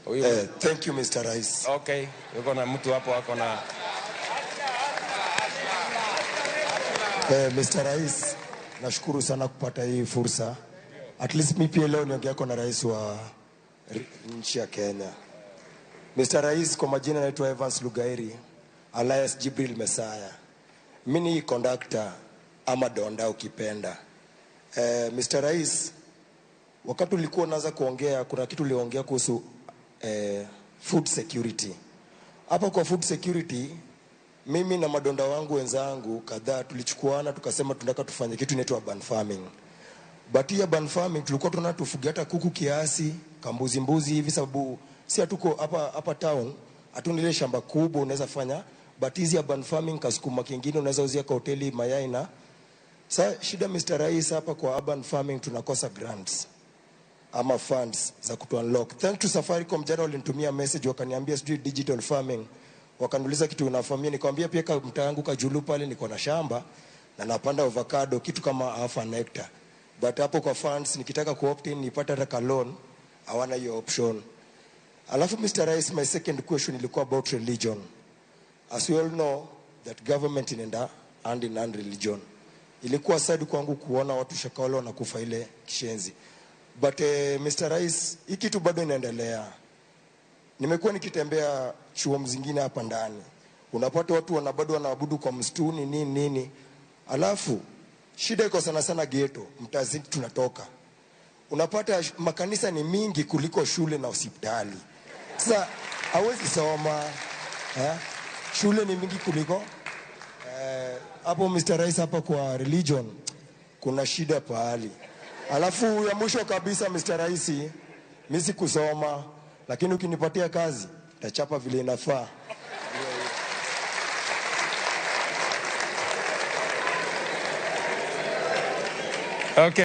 Thank you Mr. Rais. Okay, yuko na mtu hapo wako na Mr. Rais, nashukuru sana kupata hii fursa. At least mimi pia leo niongea na rais wa nchi ya Kenya. Mr. Rais, kwa majina naitwa Evans Lugairi, alias Jibril Mesaya. Mimi ni conductor ama donda ukipenda. Mr. Rais, wakati ulikuwa unaanza kuongea, kuna kitu uliongea kuhusu food security. Hapa kwa food security, mimi na madonda wangu wenzangu kadhaa tulichukuana tukasema tunataka tufanye kitu inaitwa urban farming. But ya urban farming tulikuwa tunataka tufuge hata kuku kiasi, mbuzi hivi, sababu si hatuko hapa town, hatuna ile shamba kubwa unaweza fanya, but hizi urban farming kasukuma kingine unaweza uzia kwa hoteli mayai na shida Mr. Rais, hapa kwa urban farming tunakosa grants ama funds za kutu unlock. Thanks to Safaricom, jana walinitumia message wakaniambia sijui digital farming, wakaniuliza kitu unafamia, nikamwambia pia kama mtaa yangu Kajulu pale niko na shamba na napanda avocado kitu kama half an hectare, but hapo kwa funds nikitaka ku-opt in nipata hata loan hawana hiyo option. Alafu Mr. Rais, my second question ilikuwa about religion. As we all know that government inaenda hand in hand religion. Ilikuwa sad kwangu kuona watu Shakahola wanakufa ile kishenzi. But Mr. Rais, hiki kitu bado inaendelea. Nimekuwa nikitembea chuo mzingine hapa ndani. Unapata watu bado wanaabudu kwa msituni nini. Alafu shida iko sana ghetto, mtaani tunatoka. Unapata makanisa ni mingi kuliko shule na hospitali. Sasa hawezi soma. Shule ni mingi kuliko hapo Mr. Rais, hapa kwa religion kuna shida pahali. Alafu ya mwisho kabisa Mr. Rais, mimi sikusoma, lakini ukinipatia kazi tachapa vile inafaa. Okay.